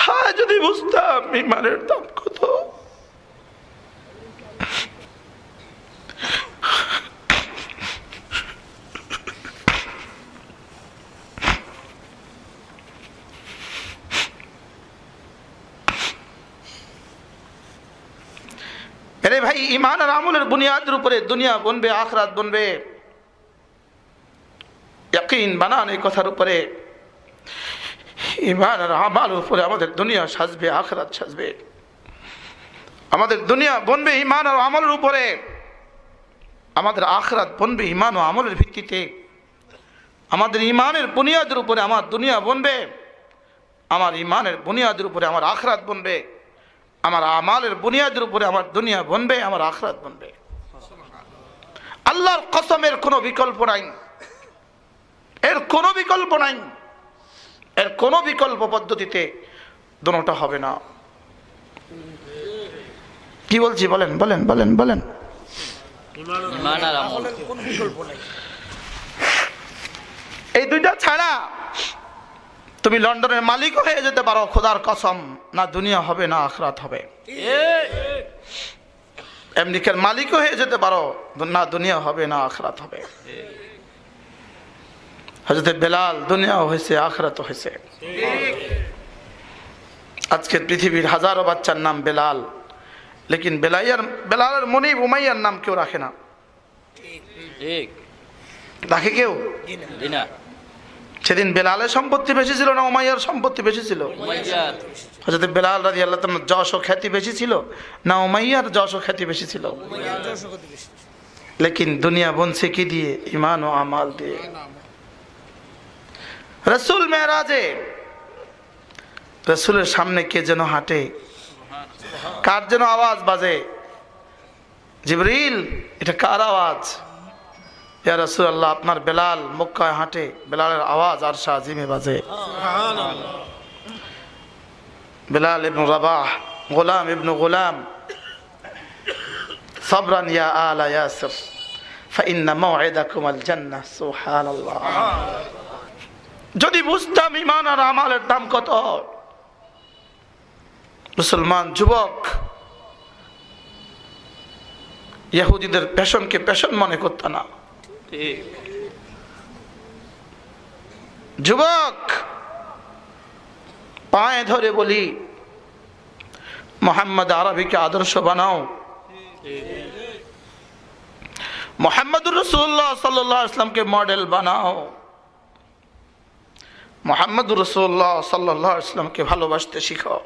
হ্যাঁ, যদি বুঝতাম ইমানের দাম কত। আরে ভাই, ইমান আর আমলের বুনিয়াদের উপরে দুনিয়া বনবে, আখরাত বনবে। ইয়াকিন বানান এই কথার উপরে। ইমান আর আমলের উপরে আমাদের দুনিয়া সাজবে, আখরাত সাজবে। আমাদের দুনিয়া বনবে ইমান আর আমলের উপরে, আমাদের আখরাত বনবে ইমান ও আমলের ভিত্তিতে। আমাদের ইমানের বুনিয়াদের উপরে আমার দুনিয়া বনবে, আমার ইমানের বুনিয়াদের উপরে আমার আখরাত বনবে, আমার আমালের বুনিয়াদের উপরে আমার দুনিয়া বনবে, আমার আখরাত বনবে। আল্লাহর কসমের কোনো বিকল্প নাই, এর কোনো বিকল্প নাই, এর কোনো বিকল্প পদ্ধতিতে দুটোটা হবে না। কি বলছি বলেন বলেন বলেন বলেন। এই দুইটা ছাড়া তুমি লন্ডনের মালিক হয়ে যেতে পারো, খোদার কসম, না দুনিয়া হবে না আখরাত হবে। আমেরিকার মালিক হয়ে যেতে পারো, না দুনিয়া হবে না আখরাত হবে। হযরত বেলাল দুনিয়া হয়েছে, আখরাত হয়েছে। আজকের পৃথিবীর হাজারো বাচ্চার নাম বেলাল, লেকিন বেলালের মনিব উমাইয়ার নাম কেউ রাখে না। রাখে কেউ? সেদিন বেলালের সম্পত্তি বেশি ছিল না উমাইয়ার সম্পত্তি বেশি ছিল? হযরত বেলাল রাদিয়াল্লাহু তাআলা যশ ও খ্যাতি বেশি ছিল না উমাইয়ার যশ ও খ্যাতি বেশি ছিল? লেকিন দুনিয়া বনছে কি দিয়ে? ঈমান ও আমাল দিয়ে। রাসূল মেরাজে রাসূলের সামনে কে যেন হাঁটে, কার যেন আওয়াজ বাজে, জিবরিল এটা কার আওয়াজ? ইয়া রাসূলুল্লাহ, আপনার বেলাল মক্কায় হাঁটে, বেলালের আওয়াজ আরশ আজিমে বাজে। বেলাল ইবনে রাবাহ, গোলাম ইবনে গোলাম, সাবরান ইয়া আলা ইয়াসির ফাইন্না মাওইদাকুমুল জান্নাহ। সুবহানাল্লাহ। যদি বুঝতাম ঈমান আর আমলের দাম কত, মুসলমান যুবক ইহুদিদের পেশনকে পেশন মনে করত না। যুবক পায়ে ধরে বলি, মোহাম্মদ আরবিকে আদর্শ বানাও, মোহাম্মদুর রাসূলুল্লাহ সাল্লাল্লাহু আলাইহি ওয়াসাল্লামকে মডেল বানাও, মোহাম্মদুর রাসূলুল্লাহ সাল্লাল্লাহু আলাইহি ওয়াসাল্লামকে ভালোবাসতে শিখাও।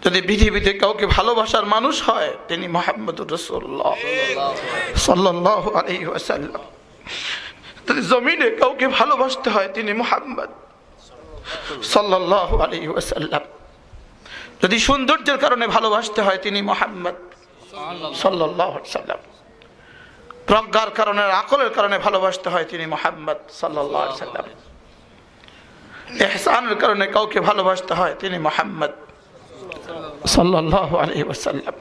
যদি পৃথিবীতে কাউকে ভালোবাসার মানুষ হয় তিনি মুহাম্মদুর রাসূলুল্লাহ সাল্লাল্লাহু আলাইহি ওয়াসাল্লাম। যদি জমিনে কাউকে ভালোবাসতে হয় তিনি মুহাম্মদ সাল্লাল্লাহু আলাইহি ওয়াসাল্লাম। যদি সৌন্দর্যের কারণে ভালোবাসতে হয় তিনি মুহাম্মদ সাল্লাল্লাহু আলাইহি ওয়াসাল্লাম। প্রজ্ঞার কারণে, আকলের কারণে ভালোবাসতে হয় তিনি মুহাম্মদ সাল্লাল্লাহু আলাইহি ওয়াসাল্লাম। ইহসানের কারণে কাউকে ভালোবাসতে হয় তিনি মুহাম্মদ সাল্লাল্লাহু আলাইহি ওয়াসাল্লাম।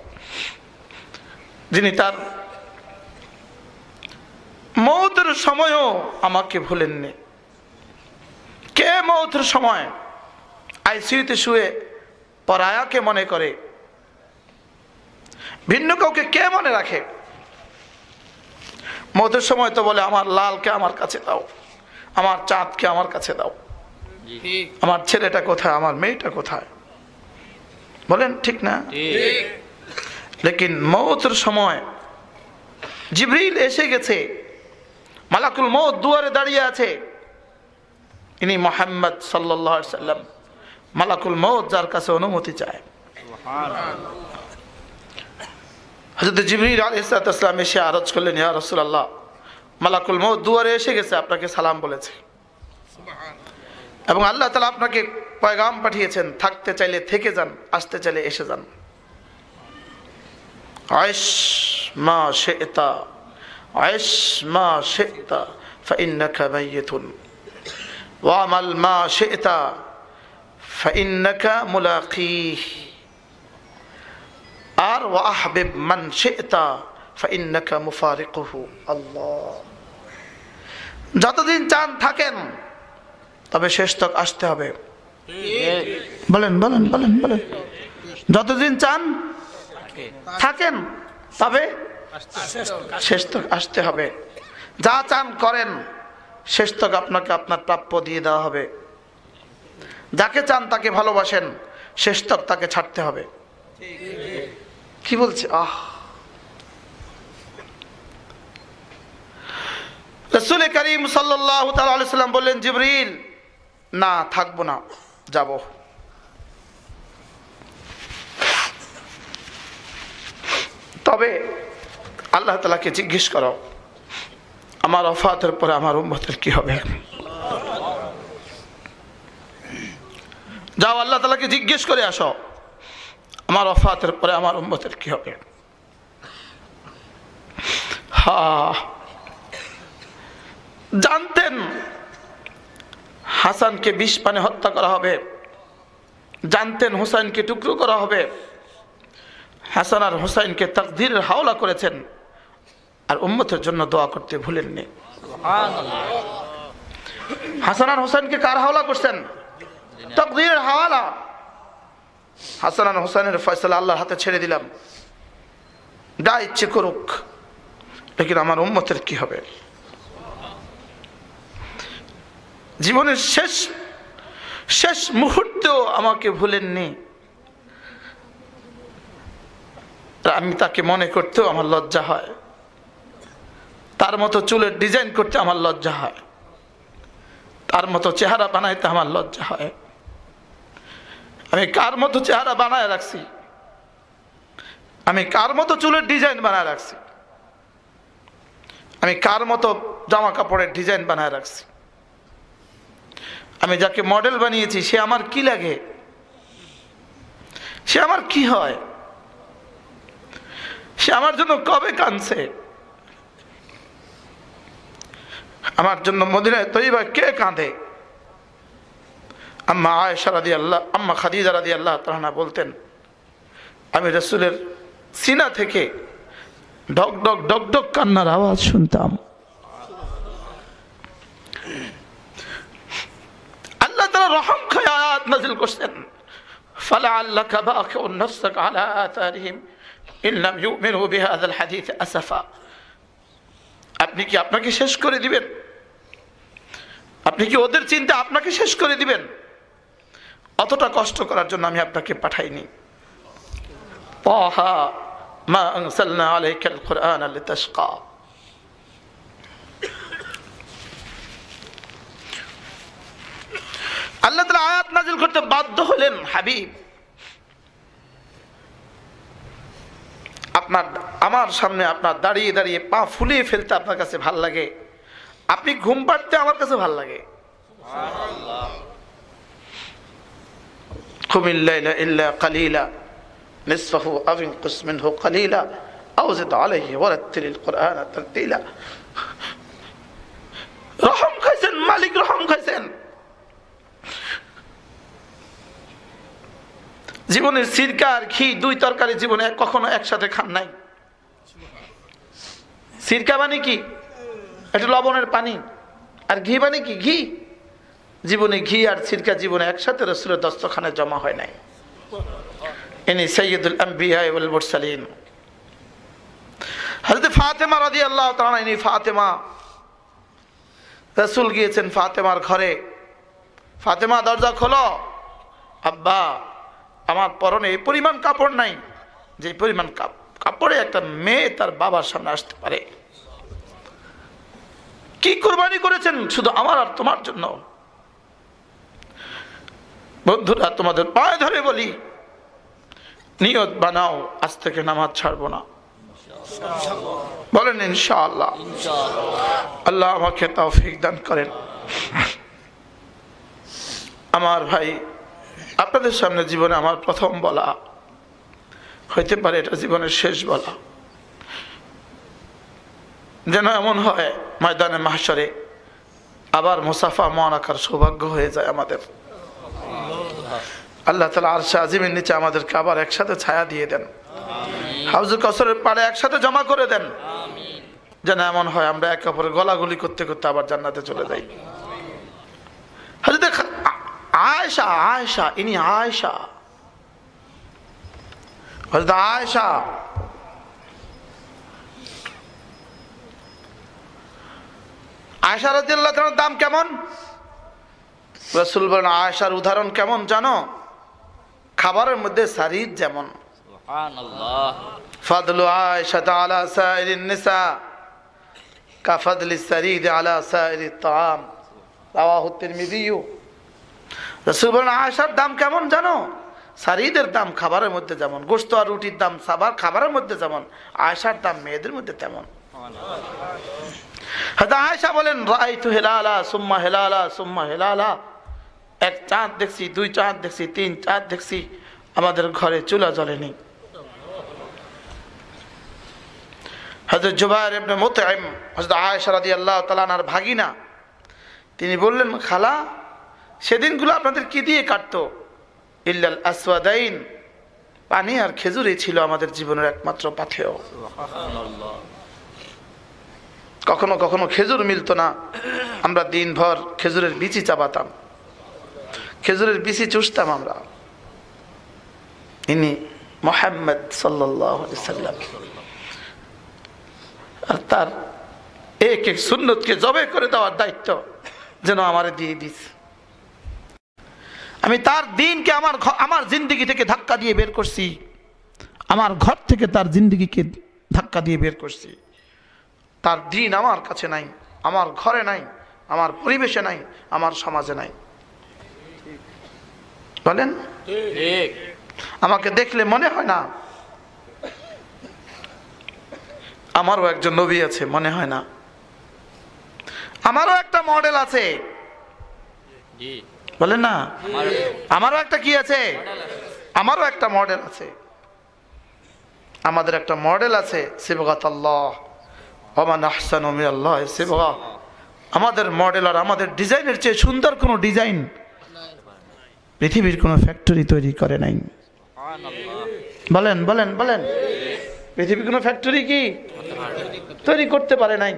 যিনি তার মওতের সময়ও আমাকে ভুলেননি। কে মওতের সময় আইসিইউতে শুয়ে পরায়াকে মনে করে? ভিন্ন কাউকে কে মনে রাখে? মওতের সময় তো বলে আমার লালকে আমার কাছে দাও, আমার চাঁদকে আমার কাছে দাও, আমার ছেলেটা কোথায়, আমার মেয়েটা কোথায়? বলেন ঠিক না? লেকিন মওতের সময় জিবরিল এসে গেছে, মালাকুল মওত দুয়ারে দাঁড়িয়ে আছে, ইনি মুহাম্মদ সাল্লাল্লাহু আলাইহি ওয়াসাল্লাম। মালাকুল মওত যার কাছে অনুমতি চায়, হযরত জিবরিল আলাইহিস সালাম এসে আরজ করলেন, ইয়া রাসূলুল্লাহ, মালাকুল মওত দুয়ারে এসে গেছে, আপনাকে সালাম বলেছে এবং আল্লাহ তাআলা আপনাকে পয়গাম পাঠিয়েছেন, থাকতে চাইলে থেকে যান, আসতে চাইলে এসে যান। আইশ মা শি'তা, আইশ মা শি'তা ফাইন্নাকা মাইয়িতুন ওয়া আমাল মা শি'তা ফাইন্নাকা মুলাকিহ, আর ওয়া আহবিব মান শি'তা ফাইন্নাকা মুফারিকুহু। আল্লাহ, যতদিন চান থাকেন, তবে শেষ তক আসতে হবে। বলেন বলেন বলেন বলেন। যতদিন চান থাকেন, তবে শেষ তক আসতে হবে। যা চান করেন, শেষ তক আপনাকে আপনার প্রাপ্য দিয়ে দেওয়া হবে। যাকে চান তাকে ভালোবাসেন, শেষ তক তাকে ছাড়তে হবে। কি বলছে? রাসূল করিম সাল্লাল্লাহু তাআলা আলাইহি সাল্লাম বললেন, জিবরিল, না থাকবো না, যাব। তবে আল্লাহ তাআলাকে জিজ্ঞেস করো, আমার ওফাতের পরে আমার উম্মতের কি হবে? যাও আল্লাহ তাআলাকে জিজ্ঞেস করে আসো, আমার ওফাতের পরে আমার উম্মতের কি হবে? জানতেন হাসানকে ২০ পানে হত্যা করা হবে, জানতেন হুসাইনকে টুকরো করা হবে। হাসান আর হুসাইনকে তাকদীরের হাওলা করেছেন, আর উম্মতের জন্য দোয়া করতে ভুলেননি। হাসান আর হুসাইনকে কার হাওলা করছেন? তাকদীরের হাওলা। হাসান আর হুসাইনের ফয়সালা আল্লাহর হাতে ছেড়ে দিলাম, যা ইচ্ছে করুক, লেকিন আমার উম্মতের কি হবে? জীবনের শেষ মুহূর্তেও আমাকে ভুলেননি। আমি তাকে মনে করতেও আমার লজ্জা হয়, তার মতো চুলের ডিজাইন করতে আমার লজ্জা হয়, তার মতো চেহারা বানাইতে আমার লজ্জা হয়। আমি কার মতো চেহারা বানায় রাখছি, আমি কার মতো চুলের ডিজাইন বানায় রাখছি, আমি কার মতো জামা কাপড়ের ডিজাইন বানায় রাখছি, আমি যাকে মডেল বানিয়েছি সে আমার কি লাগে, সে আমার কি হয়, সে আমার জন্য কবে কাঁদছে, আমার জন্য মদিনায় তৈবা কে কাঁদে? আম্মা আয়েশা রাদিয়াল্লাহু, আম্মা খাদিজা রাদিয়াল্লাহু তাআলা বলতেন, আমি রাসূলের সিনা থেকে ডক ডক ডক ডক কান্নার আওয়াজ শুনতাম। আল্লাহ তাআলা রহম খায় আয়াত নাযিল করছেন, ফালাআল্লাকা বাখিউন নাফসাকা আলা আথারিহিম ইন লাম ইউমিনু বিহাযাল হাদীস আসাফা। আপনি কি আপনাকে শেষ করে দিবেন? আপনি কি ওদের চিন্তা আপনাকে শেষ করে দিবেন? অতটা কষ্ট করার জন্য আমি আপনাকে পাঠাইনি। তাহা মা আনসালনা আলাইকাল কুরআনা লিতাশকা। আল্লাহ তাআলা আয়াত নাযিল করতে বাধ্য হলেন, হাবিব আমার সামনে আপনার দাঁড়িয়ে দাঁড়িয়ে পা ফুলিয়ে ফেলতে আপনার কাছে ভাল লাগে, আপনি ঘুম পাড়তে আমার কাছে ভাল লাগে। কুমিল লাইলা ইল্লা কালিলা নিসফাহু আও ইনকুস মিনহু কালিলা আও জিদ আলাইহি ওয়ারাত্তিলিল কুরআনা তারতিলা। রহম খাইছেন, মালিক রহম খাইছেন। জীবনের সিরকা আর ঘি, দুই তরকারি জীবনে কখনো একসাথে খান নাই। সিরকা মানে কি? এটা লবণের পানি। আর ঘি মানে কি? ঘি। জীবনে ঘি আর সিরকা জীবনে একসাথে রাসূলের দস্তরখানে জমা হয় নাই। ইনি সাইয়্যিদুল আম্বিয়া ওয়াল মুরসালিন। হযরত ফাতেমা রাদিয়াল্লাহু তাআলা, ইনি ফাতেমা, রাসূল গিয়েছেন ফাতেমার ঘরে। ফাতেমা দরজা খোলো, আব্বা আমার পরনে এই পরিমাণ কাপড় নাই যে পরিমাণ কাপড়ে একটা মেয়ে তার বাবার সামনে আসতে পারে। কি কুরবানি করেছেন শুধু আমার আর তোমার জন্য। বন্ধুরা, তোমাদের পায়ে ধরে বলি, নিয়ত বানাও আজ থেকে নামাজ ছাড়বো না। বলেন ইনশাআল্লাহ। আল্লাহ আমাকে তৌফিক দান করেন। আমার ভাই, আপনাদের সামনে জীবনে আমার প্রথম বলা হইতে পারে, এটা জীবনের শেষ বলা। যেন এমন হয় ময়দানে মাহশরে আবার মুসাফা মুআনাকার সৌভাগ্য হয়ে যায় আমাদের। আল্লাহ তাআলা আরশে আজিমের নিচে আমাদেরকে আবার একসাথে ছায়া দিয়ে দেন, হাউজে কাউসারের পাড়ে একসাথে জমা করে দেন। যেন এমন হয় আমরা একে অপরের গলাগলি করতে করতে আবার জান্নাতে চলে যাই। হযরত আয়েশা, আয়েশা ইনি আয়েশা, হযরত আয়েশা আয়েশা রাদিয়াল্লাহু তাআলার দাম কেমন? রাসূল বলেন আয়েশার উদাহরণ কেমন জানো? খাবারের মধ্যে সারিদ যেমন। সুবহানাল্লাহ। ফাদলু আয়েশা আলা সাইরিন নিসা কাফাদলি সারিদ আলা সাইরিত তাআম, রাওয়াহু তিরমিযী। রাসূল বলেন আয়েশার দাম কেমন জানো? সারিদের দাম খাবারের মধ্যে যেমন, গোশত আর রুটির দাম খাবারের মধ্যে যেমন, আয়েশার দাম মেয়েদের মধ্যে তেমন। হযরত আয়েশা বলেন রাআইতু হিলালা সুম্মা হিলালা সুম্মা হিলালা, এক চাঁদ দেখছি, দুই চাঁদ দেখছি, তিন চাঁদ দেখছি, আমাদের ঘরে চুলা জ্বলেনি। হযরত জুবায়ের ইবনে মুতঈম হযরত আয়েশা রাদিয়াল্লাহু তাআলা আনহার ভাগিনা, তিনি বললেন খালা সেদিনগুলো আপনাদের কি দিয়ে কাটতো? ইল্লাল আসওয়াদাইন, পানি আর খেজুরই ছিল আমাদের জীবনের একমাত্র পাথেয়। কখনো কখনো খেজুর মিলতো না, আমরা দিনভর খেজুরের বিচি চাবাতাম, খেজুরের বিচি চুষতাম আমরা। ইনি মুহাম্মদ সাল্লাল্লাহু আলাইহি সাল্লাম, আর তার এক এক সুন্নতকে জবে করে দেওয়ার দায়িত্ব যেন আমারে দিয়ে দিস। আমি তার দিনকে আমার জিন্দেগি থেকে ধাক্কা দিয়ে বের করছি, আমার ঘর থেকে তার জিন্দেগিকে ধাক্কা দিয়ে বের করছি। তার দিন আমার কাছে নাই, আমার ঘরে নাই, আমার পরিবেশে নাই, আমার সমাজে নাই। বলেন ঠিক? আমাকে দেখলে মনে হয় না আমারও একজন নবী আছে? মনে হয় না আমারও একটা মডেল আছে? বলেন না আমারও একটা কি আছে? আমারও একটা মডেল আছে। আমাদের একটা মডেল আছে, সিবগাতাল্লাহ ওয়া মান আহসানু মিনাল্লাহি সিবগা। আমাদের মডেল আর আমাদের ডিজাইনের চেয়ে সুন্দর কোনো ডিজাইন পৃথিবীর কোনো ফ্যাক্টরি তৈরি করে নাই। বলেন বলেন বলেন, পৃথিবীর কোনো ফ্যাক্টরি কি তৈরি করতে পারে নাই?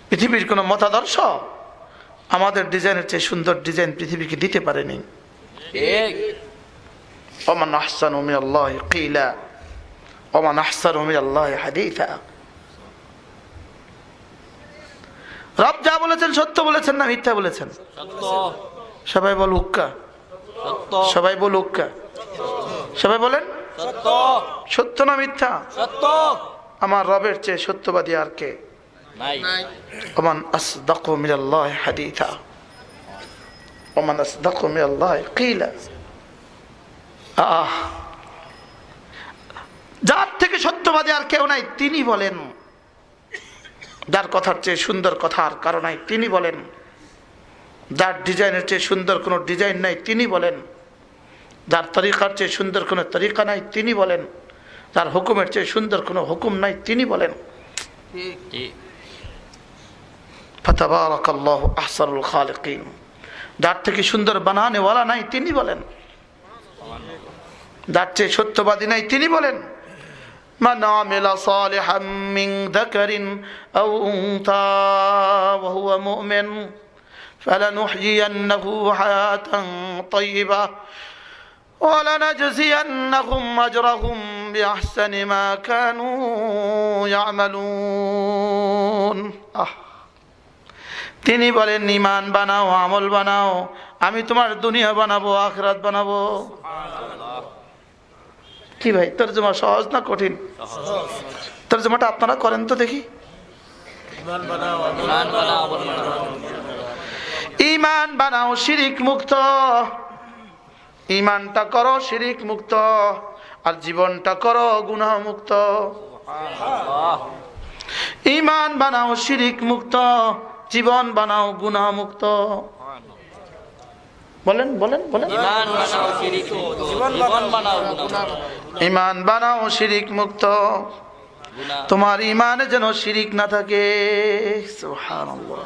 পৃথিবীর কোনো মতাদর্শ আমাদের ডিজাইনের চেয়ে সুন্দর ডিজাইন পৃথিবীকে দিতে পারেনি। ওয়া মান আহসানু মিনাল্লাহি কিলা ওয়া মান আহসানু মিনাল্লাহি হাদিসা। রব যা বলেছেন সত্য বলেছেন না মিথ্যা বলেছেন? সত্য। সবাই বল উক্কা, সত্য। সবাই বল উক্কা, সবাই বলেন সত্য। সত্য না মিথ্যা? সত্য। আমার রবের চেয়ে সত্যবাদী আর কে নাই? ওমান আসদাকু মিনাল্লাহি হাদিসা ওমান আসদাকু মিনাল্লাহি কিলা। যার থেকে সত্যবাদী আর কেউ নাই তিনি বলেন, যার কথার চেয়ে সুন্দর কথা আর কারো নাই তিনি বলেন, যার ডিজাইনের চেয়ে সুন্দর কোনো ডিজাইন নাই তিনি বলেন, যার তরিকার চেয়ে সুন্দর কোনো তরিকা নাই তিনি বলেন, যার হুকুমের চেয়ে সুন্দর কোনো হুকুম নাই তিনি বলেন। ফাতাবারাকাল্লাহু আহসানুল খালিকিন, যার থেকে সুন্দর বানানেওয়ালা নাই তিনি বলেন, যার চেয়ে সত্যবাদী নাই তিনি বলেন মান আমিলা সালিহাম মিন যাকারিন আও উনসা ওয়া হুয়া মুমিন ফালানুহয়িয়ান্নাহু হায়াতান তাইয়্যিবা ওয়া লানাজজিয়ান্নাহুম আজরাহুম বিআহসানি মা কানু ইয়ামালুন। তিনি বলেন ঈমান বানাও, আমল বানাও, আমি তোমার দুনিয়া বানাবো, আখিরাত বানাবো। কি ভাই তরজমা সহজ না কঠিন? তরজমাটা আপনারা করেন তো দেখি। ঈমান বানাও শিরিক মুক্ত, ঈমানটা করো শিরিক মুক্ত, আর জীবনটা করো গুনাহ মুক্ত। ঈমান বানাও শিরিক মুক্ত, জীবন বানাও গুনাহ মুক্ত। বলেন বলেন বলেন, ঈমান বানাও শিরিক মুক্ত, জীবন বানাও গুনাহ মুক্ত। ঈমান বানাও শিরিক মুক্ত, তোমার ঈমানে যেন শিরিক না থাকে। সুবহানাল্লাহ।